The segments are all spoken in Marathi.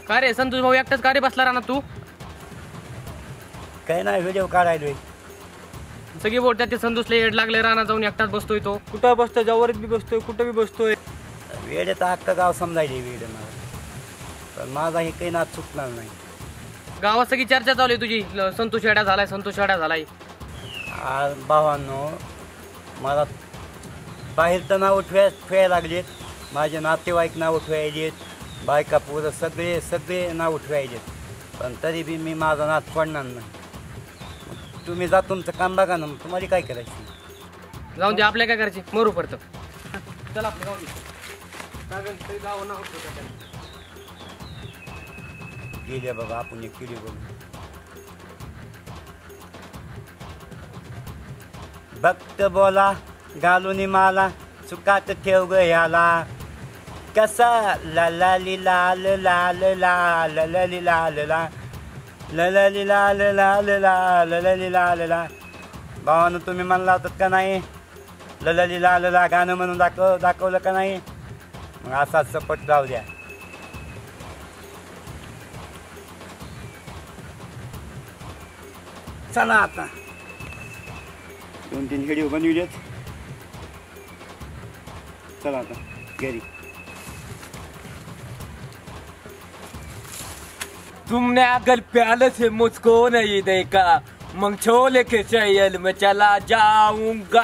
का रे संतोष भाऊ एकटाच का रे बसला राहणार तू? काही नाही व्हिडिओ काढायलोय. सगळी बोलतात ते संतोषला येड लागले राहणार जाऊन एकटाच बसतोय तो. कुठं बसतोय? जवळच बी बसतोय, कुठं बी बसतोय. वेळेत अख्खं गाव समजायचे वेळ मला, पण माझा हे काही नाच चुकणार नाही. गावात सगळी चर्चा चालू आहे तुझी, संतोष येडा झालाय, संतोष येडा झालाय. भावांनो, मला बाहेर तर नाव ठेवायला लागलेत, माझे नातेवाईक नाव ठेवायलेत, बायका पोरं सगळे नाव ठेवायलेत, पण तरी बी मी माझा नाच सोडणार नाही. तुम्ही जा तुमचं काम बघा ना, तुम्हाला काय करायचं? जाऊन दे, आपल्या काय करायची, मरू पडतं. चला आपलं जाऊ दे. गेले बाबा, आपण एक किडी बघू. भक्त बोला घालून माला, चुकात ठेव ग ह्याला, कसा ला ला ली लाल लाल ला ला ला ली लाल ला ला ला ली लाल लाल ला ला ला ली लाल ला. भावानं तुम्ही म्हणला होतात का नाही? ला ला ली लाल ला गाणं म्हणून दाखवलं का नाही? मग असाच सपट राहू द्या. चला आता 2-3 व्हिडिओ बनविलेत. चला आता घरी. तुमने अगर प्याले से मुझको नहीं देखा, मंग छोले के चैल में चला जाऊंगा.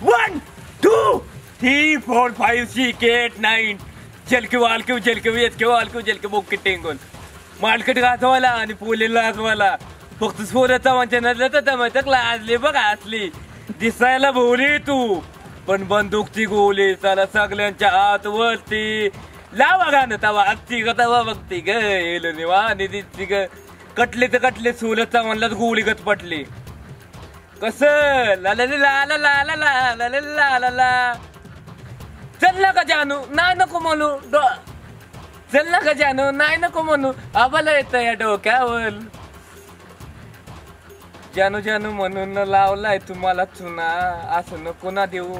1 2 3 4 5 6 8 9 जलके वालके जलके वेचके वालके जलके बुक टिंगून मार्केट गाजवाला आणि पोले लाजवाला. फक्त सोऱ्याचा म्हणजे नजर तर दमतक लाजली बघा असली. दिसायला भोली तू, पण बंदूकची गोली चला सगळ्यांच्या हात वरती. लावा गाणं तवा असती ग, तवा बघती ग येलो निवानी दिसती ग. कटले तर कटले, सोलतचा म्हणलाच गोळी गत पटली. कस ला ला ला ला ला ला ला ला ला ला ला. चल ना का जानू, नाही नको म्हणू. चल ना का जानू, नाही नको म्हणू. आबाला येतं या डोक्यावर. जानू जानू म्हणून लावलाय तुम्हाला चुना, असं नको ना देऊ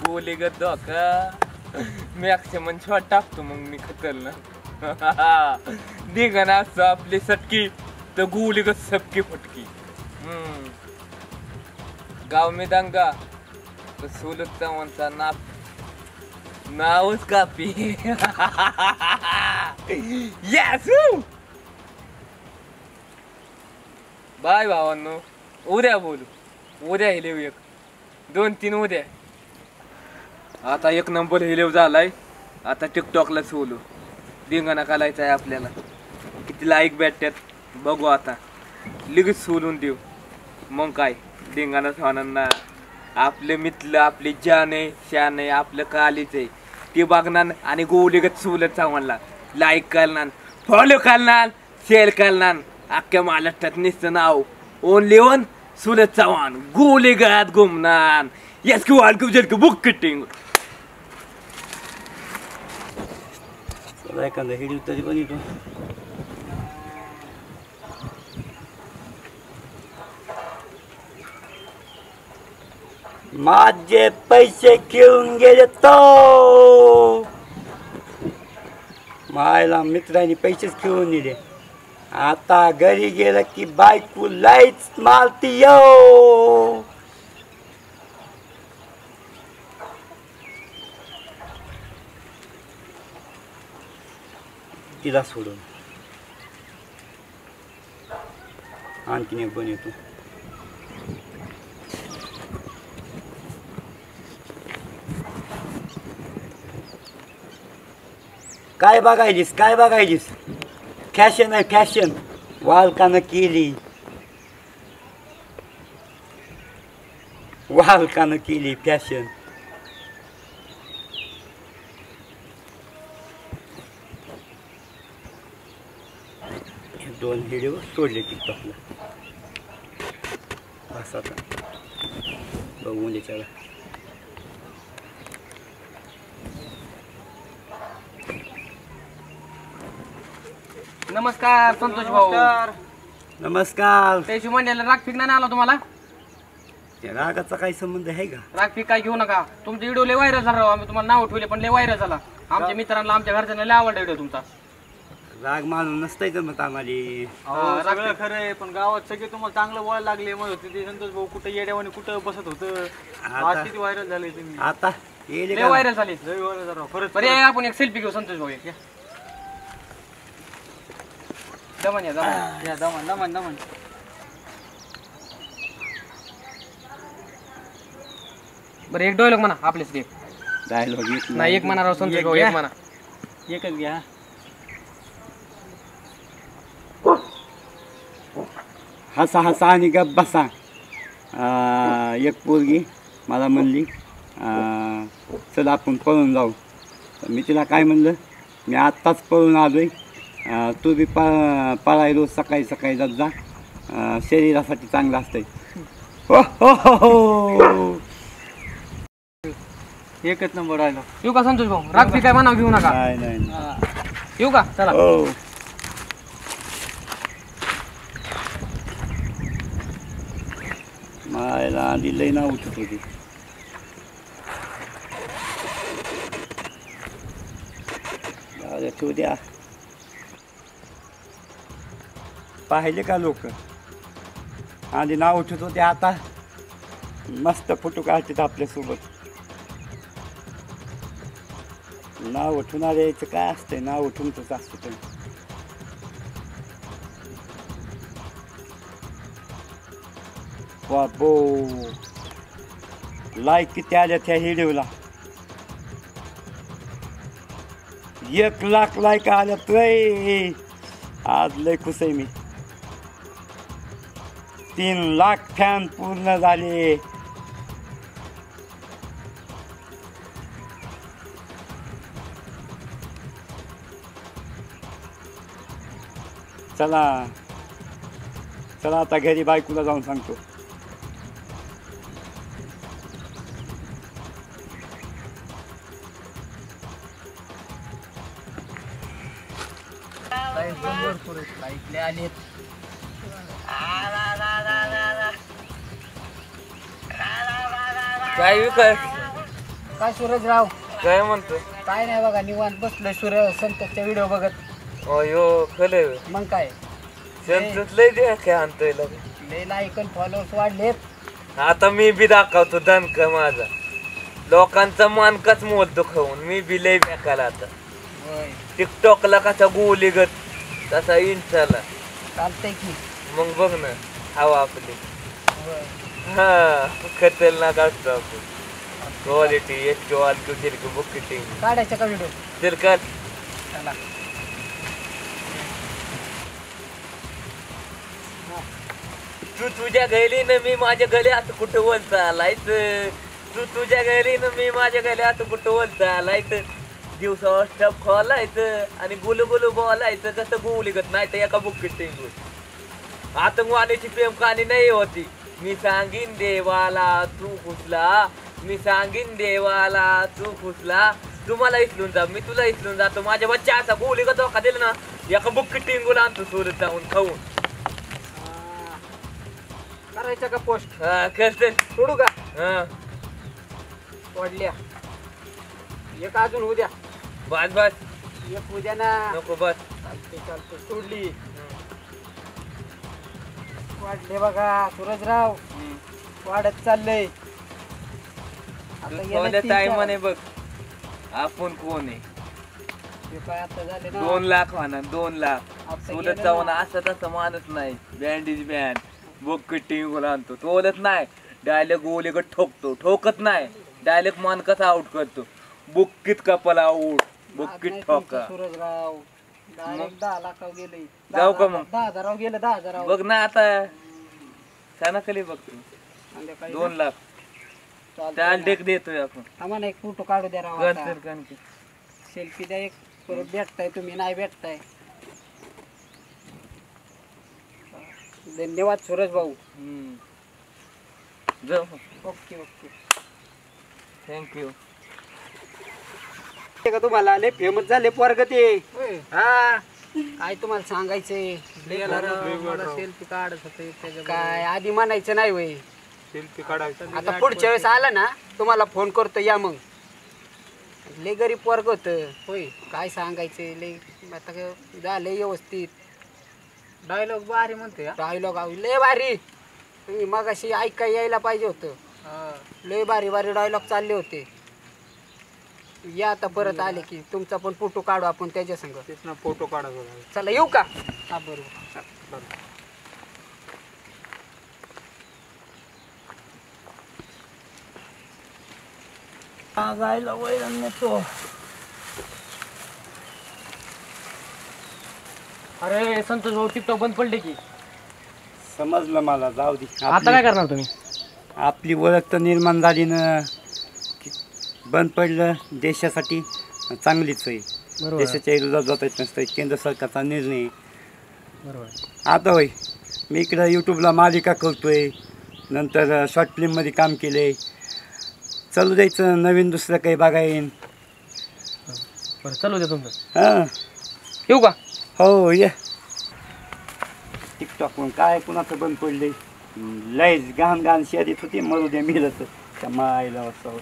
गोली ग धोका. मी अक्षमन शॉट टाकतो मग मी खतरना दिघना असं आपली सटकी तर गोली ग सबकी फटकी. गाव में दंगा तर सोलत चव्हाणचा नावच कापी. येस बाय भावांनो, उद्या बोलू. उद्या हिलेव 1 2 3 उद्या. आता 1 नंबर हिलेव झालाय. आता टिकटॉकला सोलू. धिंगाणा घालायचा आहे आपल्याला. किती लाईक भेटतात बघू आता. लगेच सोलून देऊ. मग काय धिंगाणा होणार. आपले मित्र, आपली जान आहे, शान आहे, आपलं कालीच आहे ते बघणार आणि गोलीगत सोलत चावणला. लाईक करणार, फॉलो करणार, शेअर करणार. अख्ख्या महाराष्ट्रात नुसतं नाव ओनली 1 सुरत चव्हाण. गोलीगत घुमणार. येस की वालकू जलकू बुक कटिंग. एखादा व्हिडिओ तरी बघितो. माझे पैसे घेऊन गेले तो. मायला मित्रांनी पैसेच घेऊन दिले. आता घरी गेलं की बायको लाईच मारती यो. तिला सोडून आणखीन एक बनवतो. काय बघायलीस, काय बघायलीस? फॅशन आहे फॅशन. वालकानं केली, वालकानं केली फॅशन. हे 2 व्हिडिओ सोडले टिकटॉकला. बस आता बघून द्यायला. नमस्कार संतोष भाऊ. नमस्कार. त्याशी म्हणण्याला राग फिक नाही आला तुम्हाला? त्या रागाचा काही संबंध आहे का? राग फिक काय घेऊ नका. तुमचा व्हिडिओ लय व्हायरल झाला. आम्ही तुम्हाला नाव ठेवले पण लय व्हायरल झाला. आमच्या मित्रांना, आमच्या घरच्यांना लय आवडला व्हिडिओ तुमचा. राग मानून नसतंय जमत आम्हाला. अहो, सगळं खरं आहे पण गावात सगळे तुम्हाला चांगलं बोलायला लागले मग होते ते संतोष भाऊ कुठं येड्यावाने कुठं बसत होतं. आज किती व्हायरल झाले तुम्ही. आता येईल लय का? व्हायरल झाली. लय व्हायरल झालं खरंच. बरे आपण एक सेल्फी घेऊ संतोष भाऊ एक. दमन या दमन. या, दमन दमन दमन. बरं एक डायलॉग म्हणा आपलेच घे. डायलॉग नाही एक म्हणा राव संतोष भाऊ एक म्हणा. एकच घ्या. हसा हसा आणि गप बसा. एक पोरगी मला म्हणली चल आपण पळून जाऊ. तर मी तिला काय म्हणलं, मी आत्ताच पळून आलोय, तू बी पळाय रोज सकाळी सकाळी जात जा, शरीरासाठी चांगलं असतंय. हो हो हो. एकच नंबर आलो. येऊ का संतोष भाऊ. रात्री काय म्हणा घेऊ नका. नाही नाही. येऊ का चला. हो. मायला आधी लई नाव उठत होती. ठेवू द्या. पाहिले का लोक आधी नाव उठत होते, आता मस्त फोटो काढतात आपल्यासोबत. नाव उठवणार यायचं काय असतंय, नाव उठवूनच असतं ते. बाबो लाईक किती आल्या त्या व्हिडिओला. 1 लाख लाईक आल्या तुय. आज लय खुश आहे मी. 3 लाख फॅन पूर्ण झाले. चला चला आता घरी बायकोला जाऊन सांगतो. काय विकास काय सूरजराव. काय म्हणतो. काय नाही बघा निवांत बसलोय सूर्य संतोषचा व्हिडिओ बघत. अयो खरं मग काय संतोष लय द्या काय आणतोय लय लाईक आणि फॉलोअर्स वाढलेत. आता मी बी दाखवतो दणक माझा. लोकांचा मानकाच मोलतो खाऊन मी बी लय बेकार. आता होय टिकटॉकला कसा गोली गत तसा इंस्टाला. चालतंय की. मग बघ ना हवा आपली. होय हा खतरनाक असतो आपण. क्वालिटी एक क्वालिटी तिरकी बुकिटिंग काढायचा का व्हिडिओ. तिरकट चला. तू तुझ्या घरी ना मी माझ्या घरी आता कुठं बोलता आलायच. तू तुझ्या घरी ना मी माझ्या घरी आता कुठं बोलता आलायच. दिवसावर स्टप खोलायचं आणि गुलू गुलू बोलायचं कसं गुलीगत नाही तर एका बुकिटिंग. आतंकवादीची प्रेम कहाणी नाही होती. मी सांगीन देवाला तू खुसला, मी सांगीन देवाला तू खुसला. तू मला इचलून जा मी तुला इचलून जातो. माझ्या बच्चा असा गोली का धोका दिला ना एका बुक्की टिंगून आणतो सोडत जाऊन खाऊन. करायचा का पोस्ट. हा करते सोडू का. हा वाढल्या एक अजून उद्या. बस बस एक उद्या ना. नको बस. चालते चालते सोडली. वाढले बघा सूरजराव वाढत चाललंय. आता गेले 3 टाइमाने बघ आपण कोण आहे. हे काय आता झाले ना. 2 लाख म्हणा 2 लाख. आता सोडत गेलं जाऊन ना. असं तसं मानत नाही. बँडेज बँड बुक्की टिंगून आणतो. तोलत नाही डायरेक्ट गोलीगत ठोकतो. ठोकत नाही डायरेक्ट मान कसा आउट करतो. बुक्कीत कपाला आउट बुक्कीत नाही ठोका. तुमचं सूरजराव डायरेक्ट 10 लाखावर गेले. जाऊ का मग? 10,000 गेलं 10,000. बघ ना आता सणाखाली बघ तू. 2 लाख त्याला डेक देतोय आपण. आम्हाला एक फोटो काढू द्या राव. गणतर कणकी. सेल्फी द्या एक. परत भेटताय तुम्ही नाही भेटताय. धन्यवाद सूरज भाऊ. जाऊ ओके ओके. थँक्यू. का तुम्हाला आले फेमस झाले पोरग ते. हा काय तुम्हाला सांगायचंय. सेल्फी काढत होते काय आधी म्हणायचं नाही वय. सेल्फी काढायचा. आता पुढच्या वेळेस आला ना तुम्हाला फोन करतो या मग. लय गरीब वर्ग होत होय. काय सांगायचं लय आता झालंय व्यवस्थित. डायलॉग भारी म्हणते डायलॉग लय भारी. तुम्ही मग अशी ऐकाय यायला पाहिजे होतं. लय भारी भारी डायलॉग चालले होते. या आता परत आले की तुमचा पण फोटो काढू आपण त्याच्या संग. तेच ना फोटो काढायचा. चला येऊ का? हा बरोबर. जायला वैरण नेतो. अरे संतोष भाऊ टिकटॉक बंद पडले की समजलं मला, जाऊ दे. आता काय करणार तुम्ही? आपली ओळख तर निर्माण झाली ना. बंद पडलं देशासाठी चांगलीच आहे. बरोबर देशाच्या विरोधात जाता येत नसतं, केंद्र सरकारचा निर्णय आहे. बरोबर. आता होय मी इकडं यूट्यूबला मालिका करतोय, नंतर शॉर्ट फिल्ममध्ये काम केले. चालू द्यायचं नवीन दुसरं काही बघायन. बरं चालू द्या तुमचं. हां येऊ का? हो ये. टिकटॉक काय कुणाचं बंद पडले. लयच घाण घाण शर्यत होती, मरू द्या मिळत त्या मायला वाजता.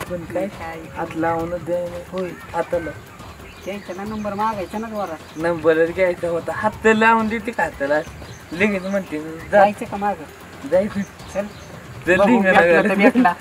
पण काय हात लावून द्यायला होय. हाताला त्यांचा ना नंबर मागायचा ना द्वारा. नंबरच घ्यायचा होता. हात लावून देते का हाताला लगेच म्हणते जायचं का माग? जायचं. चल चल बघू, भेटला तर भेटला.